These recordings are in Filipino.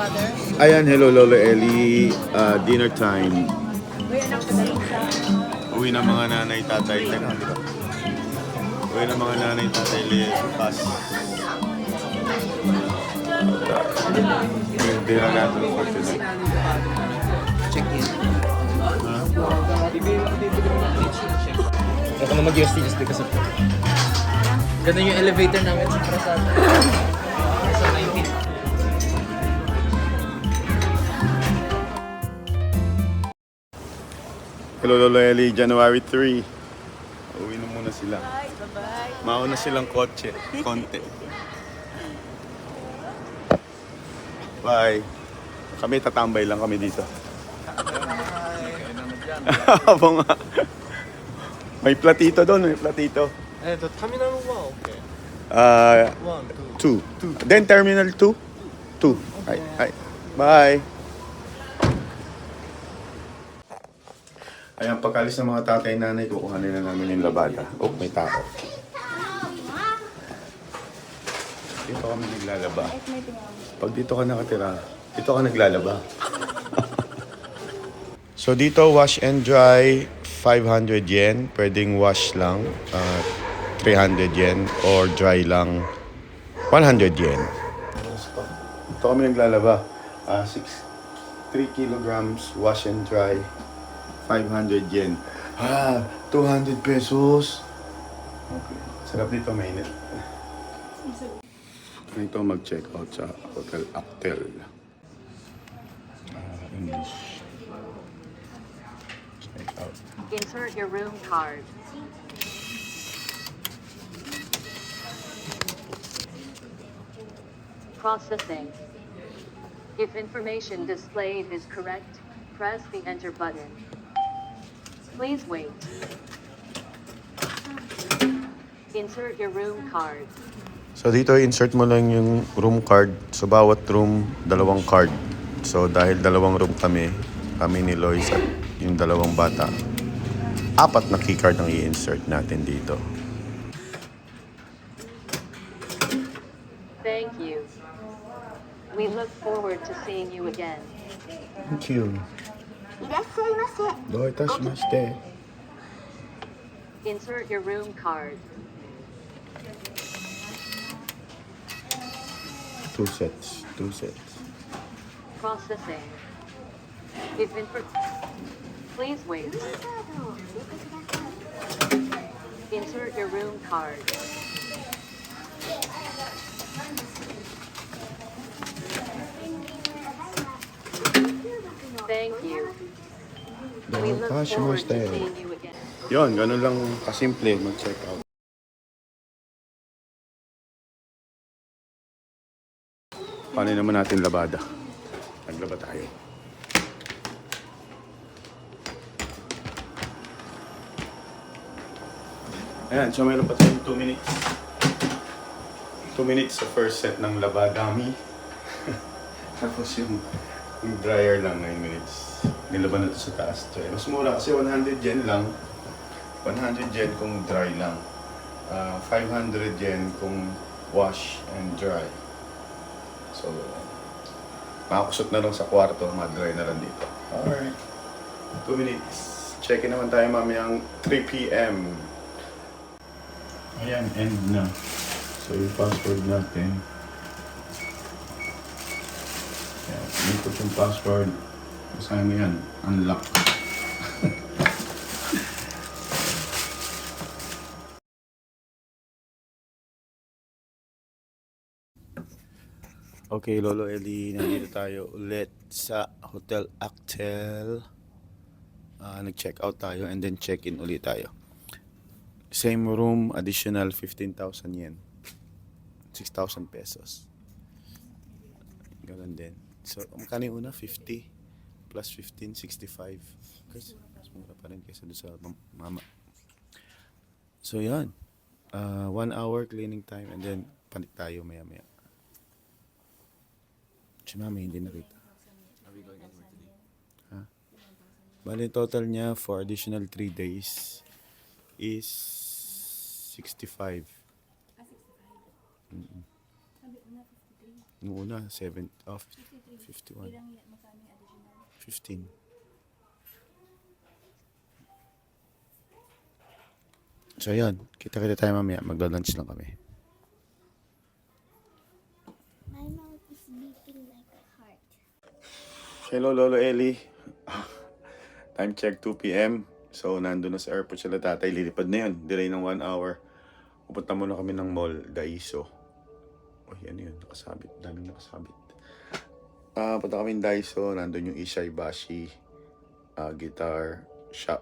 father? Ayan, hello Lolo Eli. Dinner time. Uy, anak, padaling sa... Uwi ng mga nanay, tatay. Teka, di ba? Uwi ng mga nanay, tatay. Pas. Yung dinner natin for today. Check-in. Ha? Ako na mag-UST just because of that. Ganun yung elevator namin sa Prasada. Sa 19. Hello Lolo Eli, January 3. Uwi na muna sila. Bye-bye. Mauna silang kotse. Konti. Bye. Kami tatambay lang kami dito. Habang may platito doon, may platito. Terminal 1, okay. 2. Then Terminal 2? 2. Ay. Bye. Ayan, pagkalis ng mga tatay nanay, kukuhanin na namin yung labada. Oh, may tao. Dito kami naglalaba. Pag dito ka nakatira, dito ka naglalaba. So dito, wash and dry, 500 yen. Pwedeng wash lang, 300 yen. Or dry lang, 100 yen. Dito kami naglalaba. 3 kilograms, wash and dry, 500 yen. 200 pesos. Okay. Sarap dito, mainit. Ito mag-check out sa Hotel Actel. English. Check out. Insert your room card. Processing. If information displayed is correct, press the enter button. Please wait. Insert your room card. So dito, insert mo lang yung room card. So bawat room, dalawang card. So dahil dalawang room kami ni Lois at yung dalawang bata, 4 na keycard ang i-insert natin dito. Thank you. We look forward to seeing you again. Thank you. Doitashimaste. Insert your room card. 2 sets. Processing. If Please wait. Insert your room card. Thank you. We look forward to seeing you again. Yun, ganun lang kasimple mag-check out. Paano naman natin labada? Naglaba tayo. Ayan, so mayroon pa tayong 2 minutes. 2 minutes sa first set ng labadami. Tapos yung dryer lang 9 minutes. Nilaban na ito sa taas. So, mas mura kasi 100 yen lang. 100 yen kung dry lang. 500 yen kung wash and dry. So, makakusot na lang sa kwarto, ma-dry na lang dito. Alright. 2 minutes. Check-in naman tayo mamayang 3 p.m. Ayan, end na. So, yung password natin. Ayan, input yung password. Basahin mo yan. Unlock. Okay, Lolo Eli, nandito tayo ulit sa Hotel Actel. Nag-check out tayo and then check-in ulit tayo. Same room, additional 15,000 yen. 6,000 pesos. Ganun din. So, magkano yung una? 50 plus 15, 65. Kasi, mas mura pa rin kaysa doon sa mama. So, yan. 1 hour cleaning time and then panik tayo maya-maya. Si mami hindi nakita. Are we going anywhere today? Ha? Bali, total niya for additional 3 days is 65. Mm-mm. Noong una, 7 off. 51. 15. So yun, kita-kita tayo mamaya. Magla-lunch lang kami. My mouth is beating like a heart. Hello, Lolo Eli. Time check, 2 p.m. So, nandun na sa airport sila tatay. Lilipad na yun. Delay ng 1 hour. Pupunta muna kami ng mall, Daiso. Oh, yan yun. Nakasabit. Daming nakasabit. Punta kami ng Daiso. Nandun yung Ishibashi guitar shop.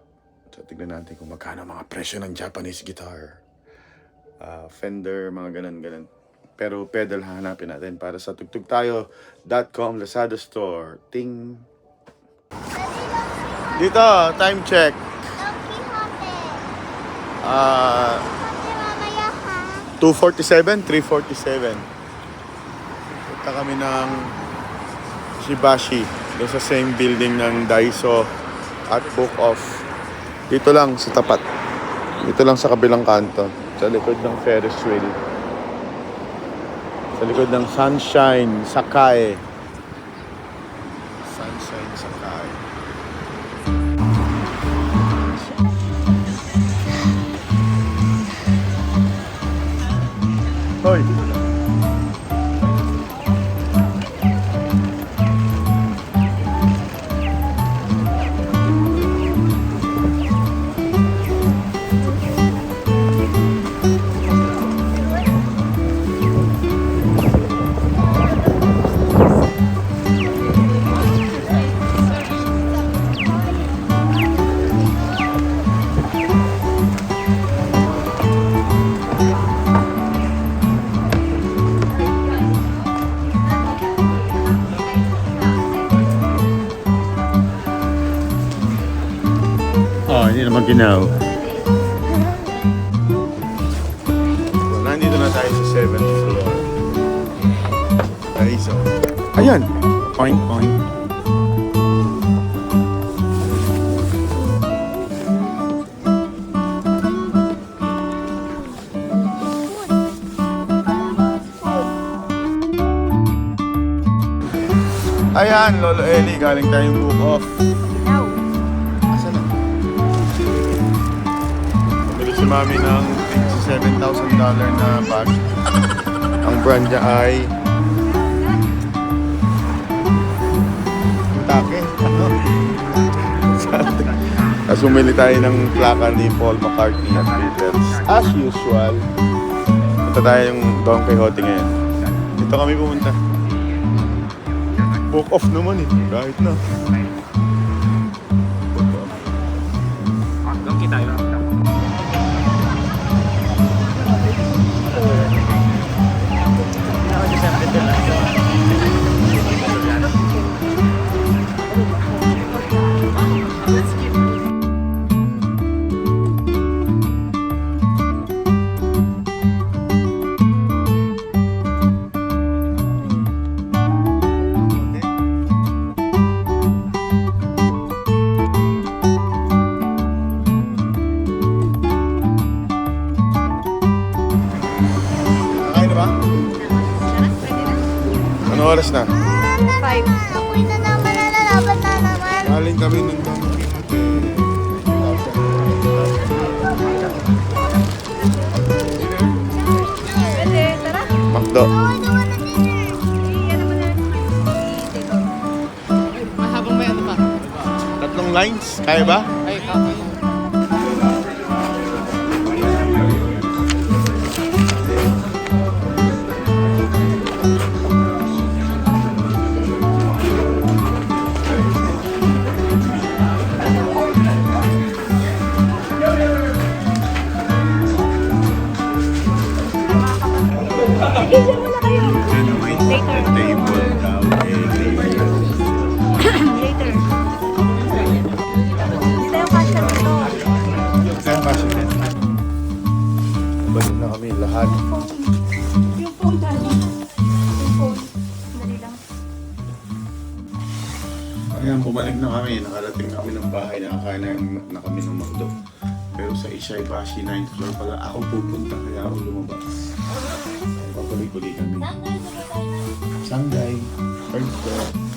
So, tignan natin kung magkano mga presyo ng Japanese guitar. Fender, mga ganon-ganon. Pero pedal hahanapin natin para sa tugtugtayo.com Lazada Store. Ting! Dito, time check. Don Quixote. Quixote mamaya ha. 2:47, 3:47. Punta kami ng Shibashi. Doon sa same building ng Daiso at Book Off. Dito lang sa tapat. Dito lang sa kabilang kanto. Sa likod ng Ferris wheel. Sa likod ng Sunshine Sakai. Sunshine Sakai. Hoy! Oh, hindi naman ginaw. Nandito na tayo sa 7th floor. Daiso. Ayan! Oink, oink. Ayan, Lolo Eli, galing tayong book off. Asan na? Bumili si Mami ng $7,000 na bag. Ang brand niya ay Take. Tapos bumili tayo ng plaka ni Paul McCartney at Beatles. As usual, punta tayo yung Don Quixote ngayon. Dito kami pumunta. Book off naman eh, kahit na. Donkey tayo. Kakain na ba? Ano oras na? 5. Ako'y na naman nalalaban na naman. Galing kami ng Don Quixote. Pwede, tara. Makdo. I don't wanna dinner. Iyan naman na. Mahabang may ano pa? 3 lines, kaya ba? Ay, kakay. Later. Table daw. Later. Dito yung kasya nito. Kaya ba siya din? Balik na kami lahat. Yung phone tayo. Yung phone. Dali lang. Ayan, bumalik na kami. Nakarating na kami ng bahay. Nakakain na kami ng McDo. Pero sa Ishibashi 9th floor pala ako pupunta. Kaya ako lumabas. Papalik-ulit kami. Sangay. 3rd floor.